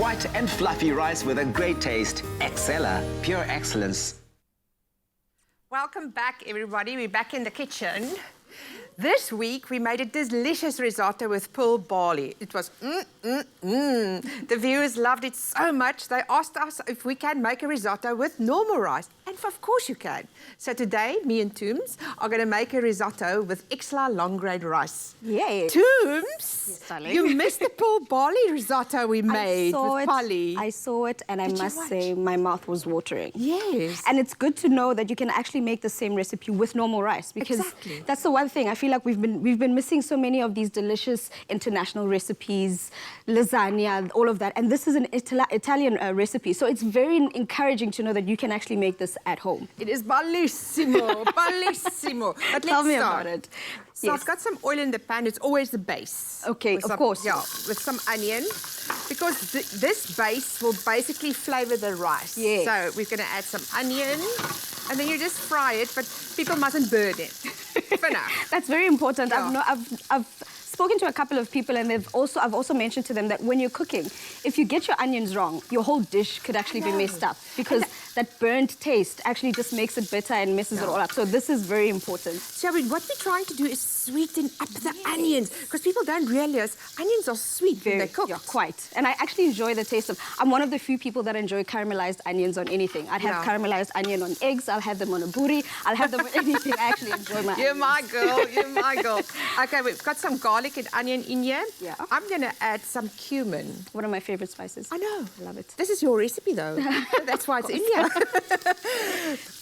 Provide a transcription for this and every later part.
white and fluffy rice with a great taste. Excella, pure excellence. Welcome back, everybody. We're back in the kitchen. This week, we made a delicious risotto with pulled barley. It was The viewers loved it so much, they asked us if we can make a risotto with normal rice. And of course you can. So today, me and Tooms are going to make a risotto with Excella long-grain rice. Yay. Tooms, yes, darling. you missed the pulled barley risotto we made with Polly. I saw it, and I must say my mouth was watering. Yes. And it's good to know that you can actually make the same recipe with normal rice, because Exactly. that's the one thing. I feel like we've been missing so many of these delicious international recipes, lasagna, all of that. And this is an Italian recipe, so it's very encouraging to know that you can actually make this at home. It is bellissimo, bellissimo. But Tell let's me start. about it. So Yes. I've got some oil in the pan. It's always the base. Okay, With of some- course. Yeah, with some onion. Because this base will basically flavor the rice. Yes. So we're going to add some onion. And then you just fry it, but people mustn't burn it. For now. That's very important. Yeah. I've spoken to a couple of people, and I've also mentioned to them that when you're cooking, if you get your onions wrong, your whole dish could actually be messed up, because that burnt taste actually just makes it bitter and messes it all up. So this is very important. So what we're trying to do is sweeten up the onions, because people don't realize onions are sweet when they're cooked. Yeah, quite. And I actually enjoy the taste of... I'm one of the few people that enjoy caramelized onions on anything. I'd have caramelized onion on eggs. I'll have them on a buri. I'll have them on anything. I actually enjoy my You're onions. my girl, you're my girl. Okay, we've got some garlic and onion in here. Yeah. I'm going to add some cumin. One of my favorite spices. I know. I love it. This is your recipe, though. That's why it's in here.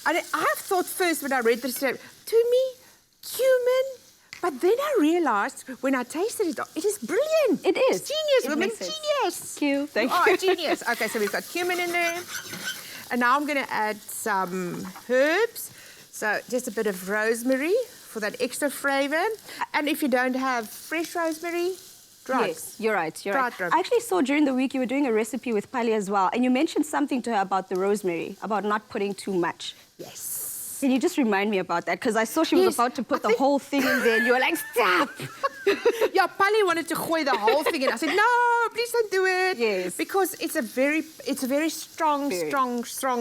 And I thought first when I read this, to me, cumin. But then I realized when I tasted it, it is brilliant. It is. It's genius, It women, makes sense. genius. Cute. Thank Oh, you. genius. Okay, so we've got cumin in there. And now I'm going to add some herbs. So just a bit of rosemary for that extra flavor. And if you don't have fresh rosemary, dry. Yes, you're right. You're right. Dry. I actually saw during the week you were doing a recipe with Pali as well, and you mentioned something to her about the rosemary, about not putting too much. Yes. Can you just remind me about that? Because I saw she was Yes, about to put the whole thing in there, and you were like, stop! Yeah, Polly wanted to gooi the whole thing in. I said, no, please don't do it. Yes. Because it's a very strong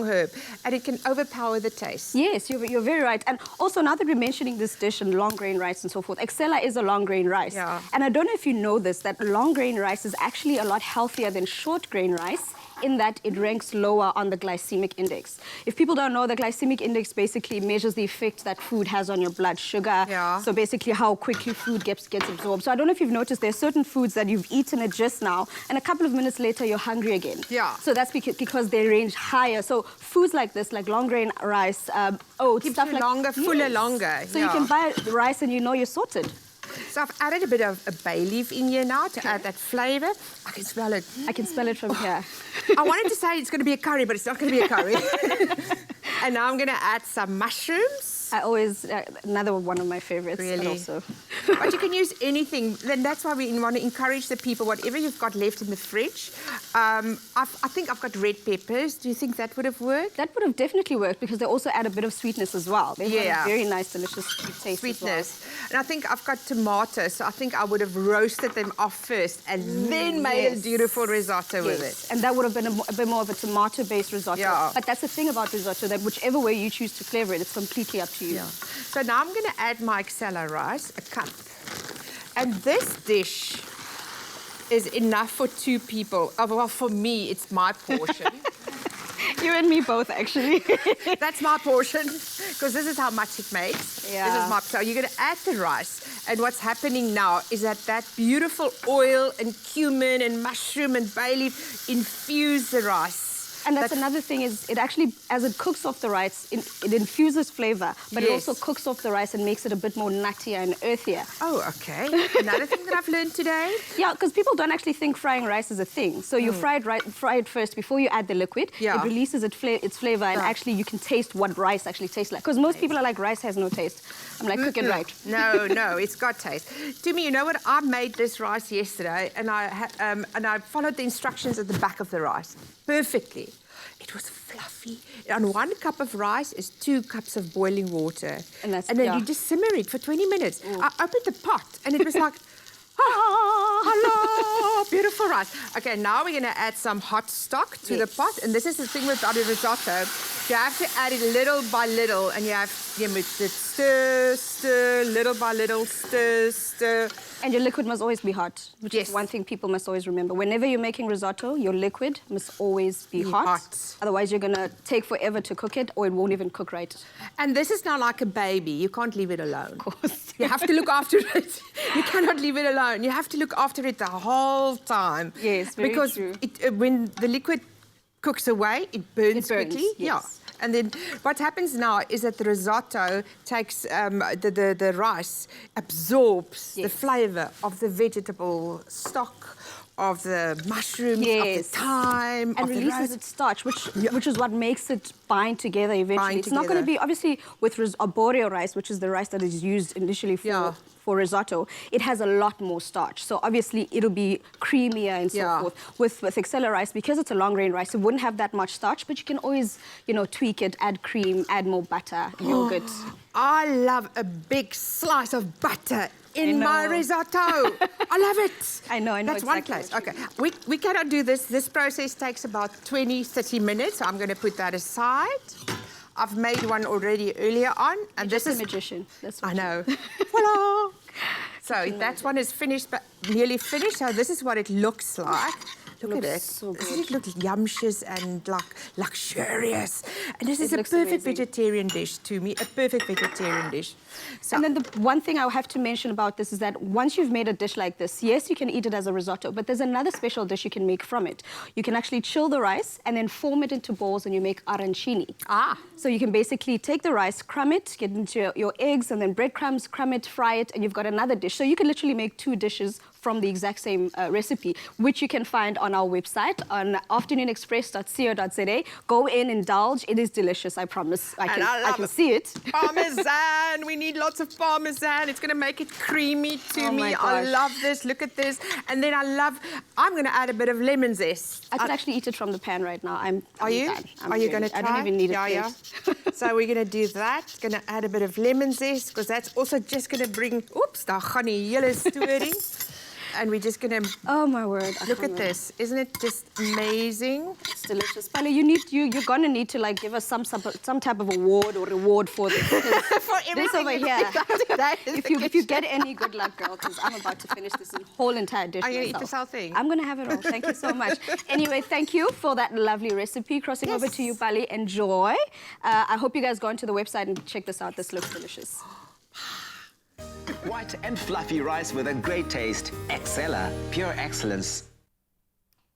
herb, and it can overpower the taste. Yes, you're very right. And also, now that we're mentioning this dish and long grain rice and so forth, Excella is a long grain rice. Yeah. And I don't know if you know this, that long grain rice is actually a lot healthier than short grain rice, in that it ranks lower on the glycemic index. If people don't know, the glycemic index basically measures the effect that food has on your blood sugar. Yeah. So basically how quickly food gets absorbed. So I don't know if you've noticed, there are certain foods that you've eaten it just now, and a couple of minutes later you're hungry again. Yeah. So that's because they range higher. So foods like this, like long grain rice, oats, Keeps stuff you like longer, fuller longer. So you can buy the rice and you know you're sorted. So I've added a bit of a bay leaf in here now to add that flavor. I can smell it. I can smell it from here. I wanted to say it's going to be a curry, but it's not going to be a curry. And now I'm going to add some mushrooms. I always, another one of my favorites. Really? Also. But you can use anything. Then that's why we want to encourage the people, whatever you've got left in the fridge. I think I've got red peppers. Do you think that would have worked? That would have definitely worked, because they also add a bit of sweetness as well. They have a very nice, delicious sweet taste Sweetness. And I think I've got tomatoes, so I think I would have roasted them off first and then made a beautiful risotto with it. And that would have been a bit more of a tomato-based risotto. Yeah. But that's the thing about risotto, that whichever way you choose to flavor it, it's completely up to you. Yeah. So now I'm going to add my Excella rice, a cup. And this dish is enough for 2 people. Oh, well, for me, it's my portion. You and me both, actually. That's my portion, because this is how much it makes. Yeah. This is my, so you're going to add the rice. And what's happening now is that beautiful oil and cumin and mushroom and bay leaf infuse the rice. And that's another thing, is it actually, as it cooks off the rice, it infuses flavor, but it also cooks off the rice and makes it a bit more nuttier and earthier. Oh, okay. Another thing that I've learned today. Yeah, because people don't actually think frying rice is a thing. So you fry it first before you add the liquid. Yeah. It releases its flavor, and actually you can taste what rice actually tastes like. Because most people are like, rice has no taste. I'm like, cook it right. No, it's got taste. Timmy, you know what? I made this rice yesterday, and I followed the instructions at the back of the rice perfectly. It was fluffy. On 1 cup of rice is 2 cups of boiling water. And then you just simmer it for 20 minutes. I opened the pot, and it was like, hello, beautiful. beautiful rice. Okay, now we're going to add some hot stock to the pot. And this is the thing with our risotto. You have to add it little by little. And you have to stir, stir, little by little, stir, stir. And your liquid must always be hot, which is one thing people must always remember. Whenever you're making risotto, your liquid must always be hot. Otherwise, you're going to take forever to cook it, or it won't even cook right. And this is not like a baby. You can't leave it alone. Of course. You have to look after it. You cannot leave it alone. You have to look after it the whole time. Yes, very true. Because when the liquid cooks away, it burns quickly. Yes. Yeah. And then what happens now is that the risotto takes the rice, absorbs the flavour of the vegetable stock, of the mushrooms, of the thyme, and of releases its starch, which is what makes it bind together eventually. It's not going to be, obviously, with arborio rice, which is the rice that is used initially for risotto, it has a lot more starch. So obviously it'll be creamier and so forth. With Excella rice, because it's a long grain rice, it wouldn't have that much starch, but you can always, you know, tweak it, add cream, add more butter, yogurt. I love a big slice of butter in my risotto. I love it. I know That's exactly one place. Okay, we cannot do this. This process takes about 20, 30 minutes. So I'm going to put that aside. I've made one already earlier on. And this is a magician. That's I know. Voila. So that one is finished, but nearly finished. So this is what it looks like. Look at it. So good. It looks yumptious and like luxurious. And this is a perfect amazing. vegetarian dish to me, a perfect vegetarian dish. So, and then the one thing I have to mention about this is that once you've made a dish like this, yes, you can eat it as a risotto, but there's another special dish you can make from it. You can actually chill the rice and then form it into balls and you make arancini. So you can basically take the rice, crumb it, get into your eggs and then breadcrumbs, crumb it, fry it, and you've got another dish. So you can literally make two dishes from the exact same recipe, which you can find on our website on afternoonexpress.co.za. Go in, indulge. It is delicious, I promise. I can see it. Parmesan. We need lots of parmesan. It's going to make it creamy to me. I love this. Look at this. And then I'm going to add a bit of lemon zest. I could actually eat it from the pan right now. Are you? Are you going to try? I don't even need it. So we're going to do that. Going to add a bit of lemon zest because that's also just going to bring... Oops, daar gaan die hele story. And we're just going to... Oh, my word. Look at this. Isn't it just amazing? It's delicious. Pali, you're going to need to, like, give us some type of award or reward for this. For this over here. If you get any, good luck, girl, because I'm about to finish this whole entire dish Are you going myself. to eat this whole thing? I'm going to have it all. Thank you so much. Anyway, thank you for that lovely recipe. Crossing over to you, Pali. Enjoy. I hope you guys go onto the website and check this out. This looks delicious. White and fluffy rice with a great taste. Excella, pure excellence.